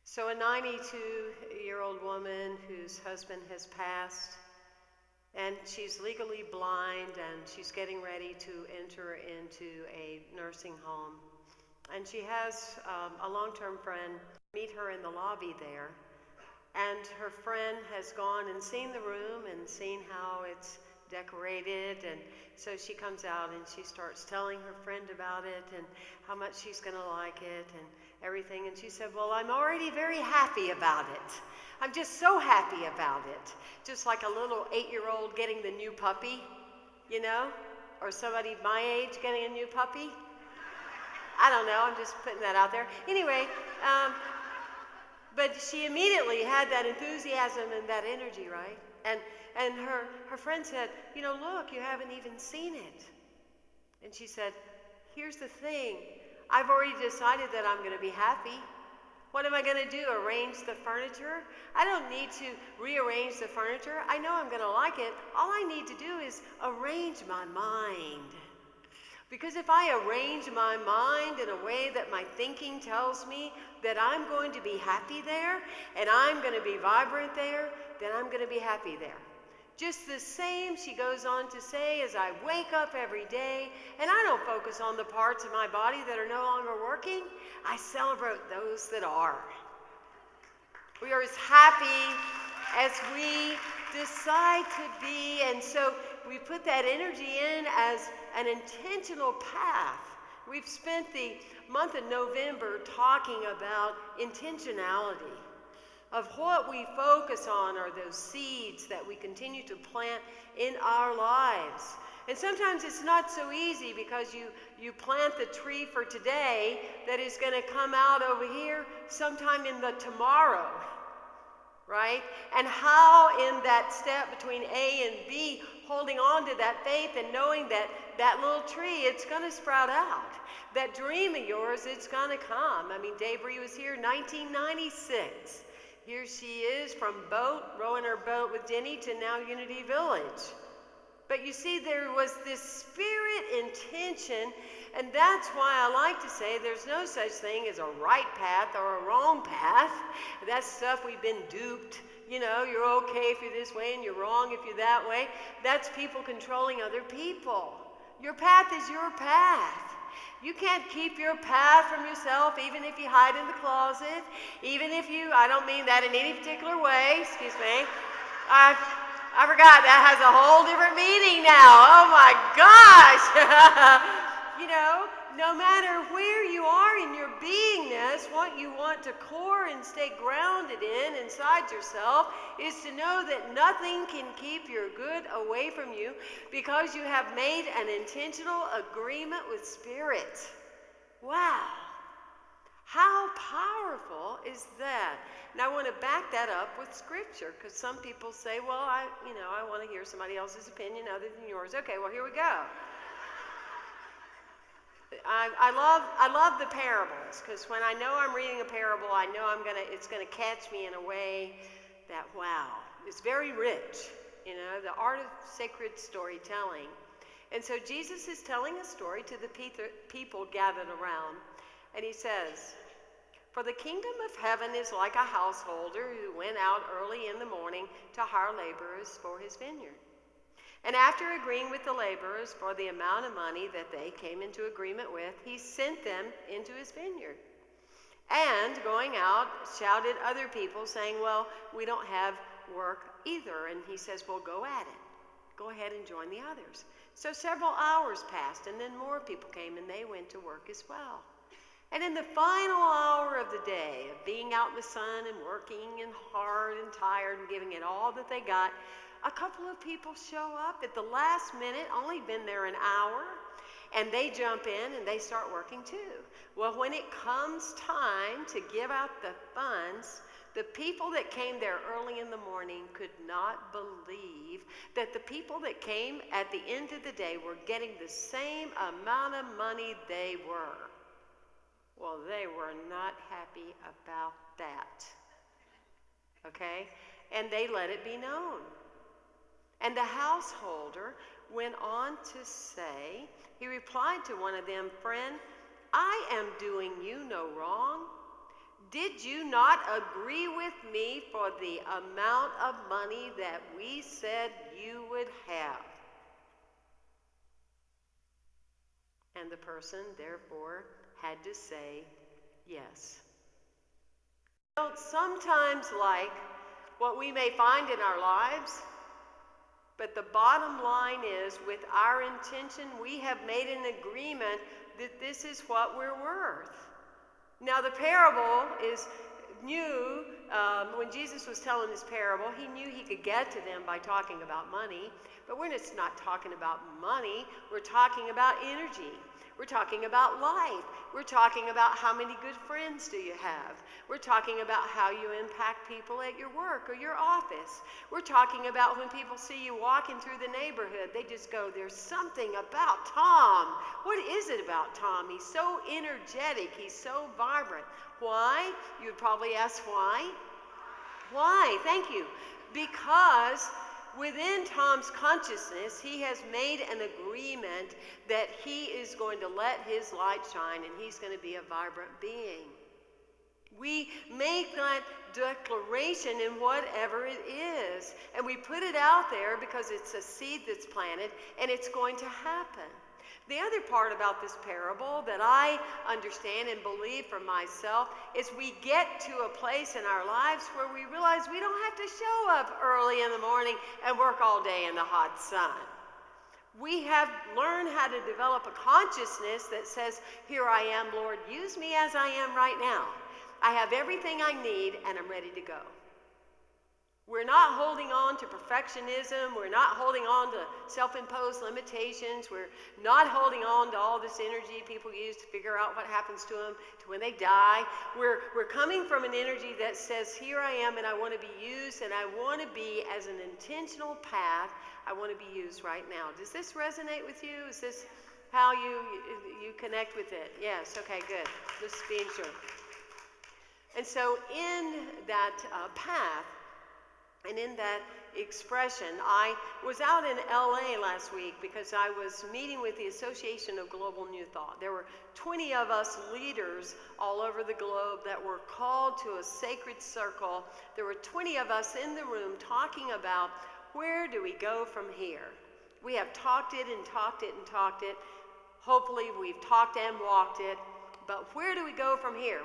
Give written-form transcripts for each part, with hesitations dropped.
So a 92-year-old woman whose husband has passed, and she's legally blind, and she's getting ready to enter into a nursing home. And she has a long-term friend meet her in the lobby there. And her friend has gone and seen the room and seen how it's decorated, and so she comes out and she starts telling her friend about it and how much she's going to like it and everything. And she said, well, I'm already very happy about it. I'm just so happy about it. Just like a little 8-year-old getting the new puppy, you know, or somebody my age getting a new puppy. I don't know, I'm just putting that out there. Anyway, but she immediately had that enthusiasm and that energy, right? And her friend said, you know, look, you haven't even seen it. And she said, here's the thing. I've already decided that I'm going to be happy. What am I going to do? Arrange the furniture? I don't need to rearrange the furniture. I know I'm going to like it. All I need to do is arrange my mind. Because if I arrange my mind in a way that my thinking tells me that I'm going to be happy there and I'm going to be vibrant there, then I'm going to be happy there. Just the same, she goes on to say, as I wake up every day and I don't focus on the parts of my body that are no longer working, I celebrate those that are. We are as happy as we decide to be, and so we put that energy in as an intentional path. We've spent the month of November talking about intentionality, of what we focus on are those seeds that we continue to plant in our lives. And sometimes it's not so easy because you plant the tree for today that is going to come out over here sometime in the tomorrow, right? And how in that step between A and B, holding on to that faith and knowing that that little tree, it's going to sprout out. That dream of yours, it's going to come. I mean, Dave Bree was here in 1996. Here she is from boat, rowing her boat with Denny to now Unity Village. But you see, there was this spirit intention, and that's why I like to say there's no such thing as a right path or a wrong path. That's stuff we've been duped. You know, you're okay if you're this way and you're wrong if you're that way. That's people controlling other people. Your path is your path. You can't keep your path from yourself, even if you hide in the closet, even if you, I don't mean that in any particular way, excuse me. I forgot, that has a whole different meaning now. Oh my gosh. You know, no matter where you are in your beingness, what you want to core and stay grounded in inside yourself is to know that nothing can keep your good away from you because you have made an intentional agreement with Spirit. Wow. How powerful is that? Now I want to back that up with Scripture, because some people say, well, I want to hear somebody else's opinion other than yours. Okay, well, here we go. I love the parables, because when I know I'm reading a parable, I know it's gonna catch me in a way that, wow, it's very rich, you know, the art of sacred storytelling. And so Jesus is telling a story to the people gathered around, and he says, for the kingdom of heaven is like a householder who went out early in the morning to hire laborers for his vineyard. And after agreeing with the laborers for the amount of money that they came into agreement with, he sent them into his vineyard. And going out, shouted other people, saying, well, we don't have work either. And he says, well, go at it. Go ahead and join the others. So several hours passed, and then more people came, and they went to work as well. And in the final hour of the day, of being out in the sun and working and hard and tired and giving it all that they got, a couple of people show up at the last minute, only been there an hour, and they jump in and they start working too. Well, when it comes time to give out the funds, the people that came there early in the morning could not believe that the people that came at the end of the day were getting the same amount of money they were. Well, they were not happy about that. Okay? And they let it be known. And the householder went on to say, he replied to one of them, friend, I am doing you no wrong. Did you not agree with me for the amount of money that we said you would have? And the person, therefore, had to say yes. We don't sometimes like what we may find in our lives, but the bottom line is, with our intention, we have made an agreement that this is what we're worth. Now, the parable when Jesus was telling this parable, he knew he could get to them by talking about money, but we're just not talking about money. We're talking about energy. We're talking about life. We're talking about how many good friends do you have. We're talking about how you impact people at your work or your office. We're talking about when people see you walking through the neighborhood, they just go, there's something about Tom. What is it about Tom? He's so energetic. He's so vibrant. Why? You would probably ask why. Why? Thank you. Because within Tom's consciousness, he has made an agreement that he is going to let his light shine and he's going to be a vibrant being. We make that declaration in whatever it is, and we put it out there because it's a seed that's planted and it's going to happen. The other part about this parable that I understand and believe for myself is we get to a place in our lives where we realize we don't have to show up early in the morning and work all day in the hot sun. We have learned how to develop a consciousness that says, here I am, Lord, use me as I am right now. I have everything I need and I'm ready to go. We're not holding on to perfectionism. We're not holding on to self-imposed limitations. We're not holding on to all this energy people use to figure out what happens to them to when they die. We're coming from an energy that says, here I am and I want to be used and I want to be as an intentional path. I want to be used right now. Does this resonate with you? Is this how you connect with it? Yes, okay, good. Just being sure. And so in that path, and in that expression, I was out in LA last week because I was meeting with the Association of Global New Thought. There were 20 of us leaders all over the globe that were called to a sacred circle. There were 20 of us in the room talking about where do we go from here. We have talked it and talked it and talked it. Hopefully we've talked and walked it. But where do we go from here?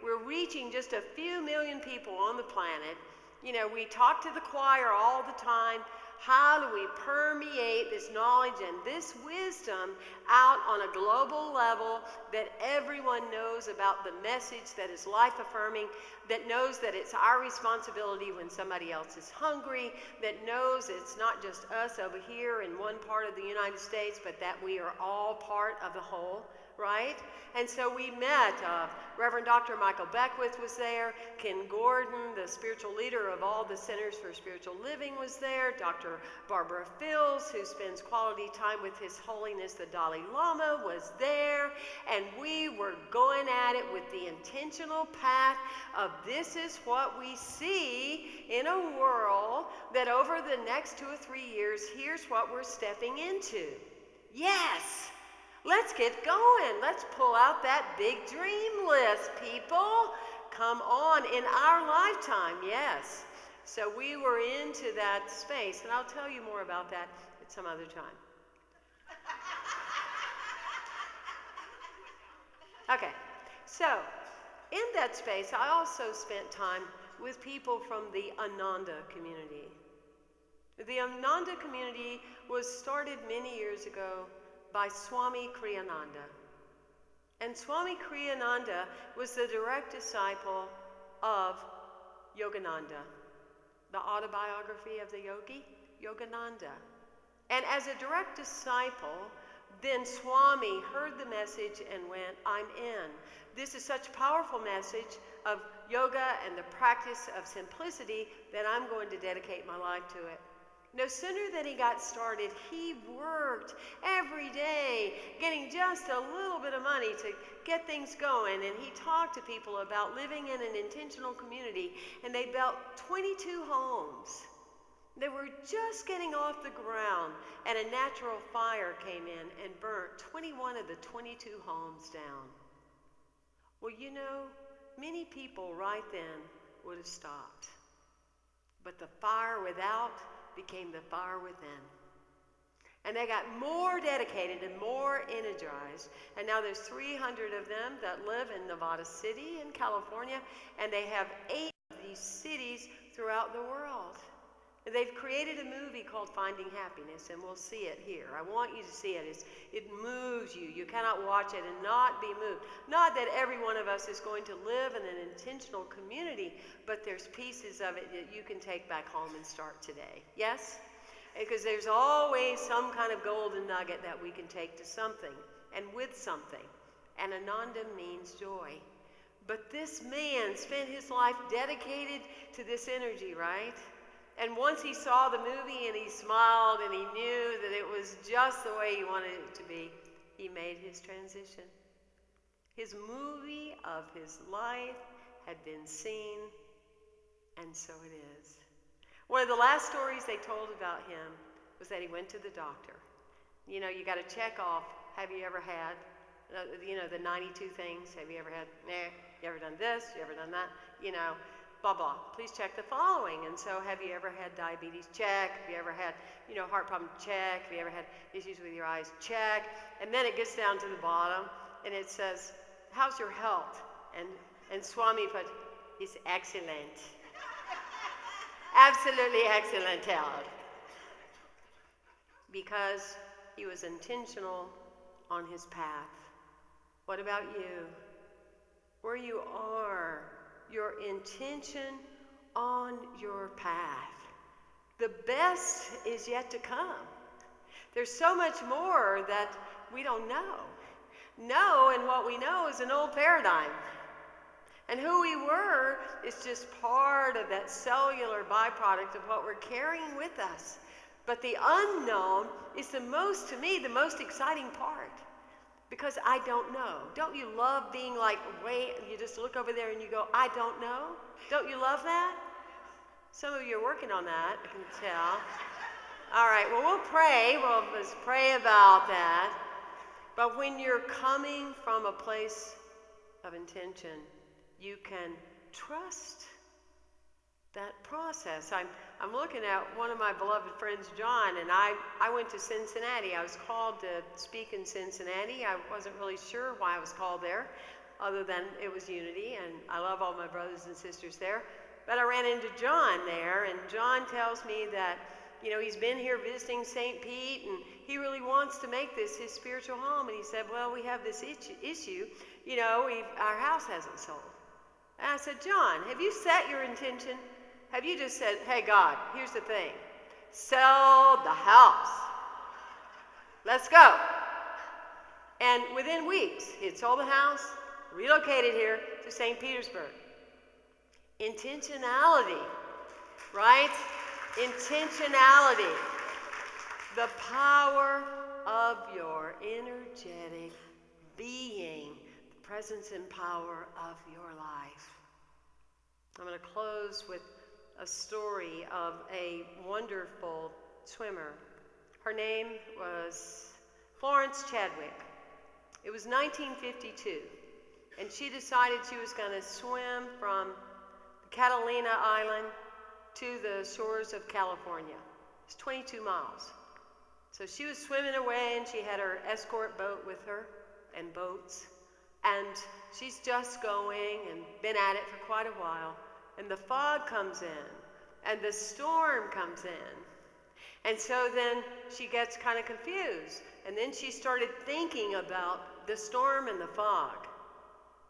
We're reaching just a few million people on the planet. You know, we talk to the choir all the time. How do we permeate this knowledge and this wisdom out on a global level that everyone knows about the message that is life-affirming, that knows that it's our responsibility when somebody else is hungry, that knows it's not just us over here in one part of the United States, but that we are all part of the whole, right? And so we met. Reverend Dr. Michael Beckwith was there. Ken Gordon, the spiritual leader of all the Centers for Spiritual Living, was there. Dr. Barbara Fills, who spends quality time with His Holiness the Dalai Lama, was there. And we were going at it with the intentional path of this is what we see in a world that over the next 2 or 3 years, here's what we're stepping into. Yes! Let's get going. Let's pull out that big dream list, people. Come on, in our lifetime, yes. So we were into that space, and I'll tell you more about that at some other time. Okay, so in that space, I also spent time with people from the Ananda community. The Ananda community was started many years ago by Swami Kriyananda. And Swami Kriyananda was the direct disciple of Yogananda, the autobiography of the yogi, Yogananda. And as a direct disciple, then Swami heard the message and went, I'm in. This is such a powerful message of yoga and the practice of simplicity that I'm going to dedicate my life to it. No sooner than he got started, he worked every day, getting just a little bit of money to get things going. And he talked to people about living in an intentional community. And they built 22 homes. They were just getting off the ground, and a natural fire came in and burnt 21 of the 22 homes down. Well, you know, many people right then would have stopped. But the fire without became the fire within. And they got more dedicated and more energized. And now there's 300 of them that live in Nevada City in California, and they have 8 of these cities throughout the world. And they've created a movie called Finding Happiness, and we'll see it here. I want you to see it. It moves you. You cannot watch it and not be moved. Not that every one of us is going to live in an intentional community, but there's pieces of it that you can take back home and start today. Yes? Because there's always some kind of golden nugget that we can take to something and with something. And Ananda means joy. But this man spent his life dedicated to this energy, right? And once he saw the movie and he smiled and he knew that it was just the way he wanted it to be, he made his transition. His movie of his life had been seen, and so it is. One of the last stories they told about him was that he went to the doctor. You know, you got to check off, have you ever had, the 92 things. Have you ever had, you ever done this, you ever done that, blah, blah. Please check the following. And so, have you ever had diabetes? Check. Have you ever had, heart problem? Check. Have you ever had issues with your eyes? Check. And then it gets down to the bottom, and it says, how's your health? And Swami put, it's excellent. Absolutely excellent health. Because he was intentional on his path. What about you? Where you are, your intention on your path. The best is yet to come. There's so much more that we don't know. Know, and what we know is an old paradigm. And who we were is just part of that cellular byproduct of what we're carrying with us. But the unknown is to me, the most exciting part. Because I don't know. Don't you love being like, you just look over there and you go, I don't know? Don't you love that? Some of you are working on that, I can tell. All right, well, we'll pray. We'll just pray about that. But when you're coming from a place of intention, you can trust that process. I'm looking at one of my beloved friends, John, and I went to Cincinnati. I was called to speak in Cincinnati. I wasn't really sure why I was called there, other than it was Unity, and I love all my brothers and sisters there. But I ran into John there, and John tells me that, he's been here visiting St. Pete, and he really wants to make this his spiritual home. And he said, well, we have this issue. Our house hasn't sold. And I said, John, have you set your intention? Have you just said, hey, God, here's the thing. Sell the house. Let's go. And within weeks, he had sold the house, relocated here to St. Petersburg. Intentionality, right? Intentionality. The power of your energetic being. The presence and power of your life. I'm going to close with a story of a wonderful swimmer. Her name was Florence Chadwick. It was 1952, and she decided she was going to swim from Catalina Island to the shores of California. It's 22 miles. So she was swimming away, and she had her escort boat with her, and boats, and she's just going and been at it for quite a while. And the fog comes in, and the storm comes in. And so then she gets kind of confused. And then she started thinking about the storm and the fog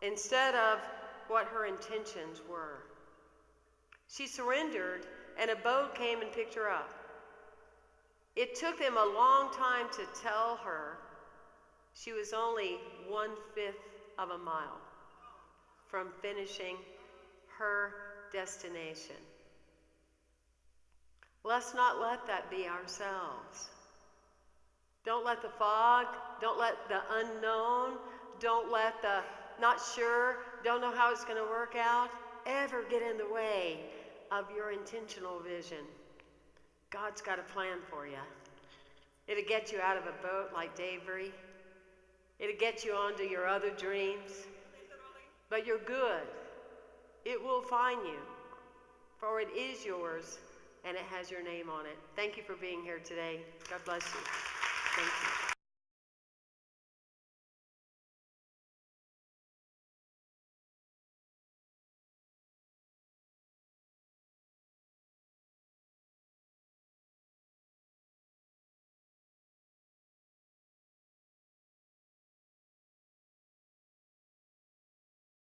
instead of what her intentions were. She surrendered, and a boat came and picked her up. It took them a long time to tell her she was only 1/5 of a mile from finishing her destination. Let's not let that be ourselves. Don't let the fog, don't let the unknown, don't let the not sure, don't know how it's going to work out, ever get in the way of your intentional vision. God's got a plan for you. It'll get you out of a boat like Davery. It'll get you onto your other dreams. But you're good. it will find you, for it is yours and it has your name on it. Thank you for being here today. God bless you. Thank you.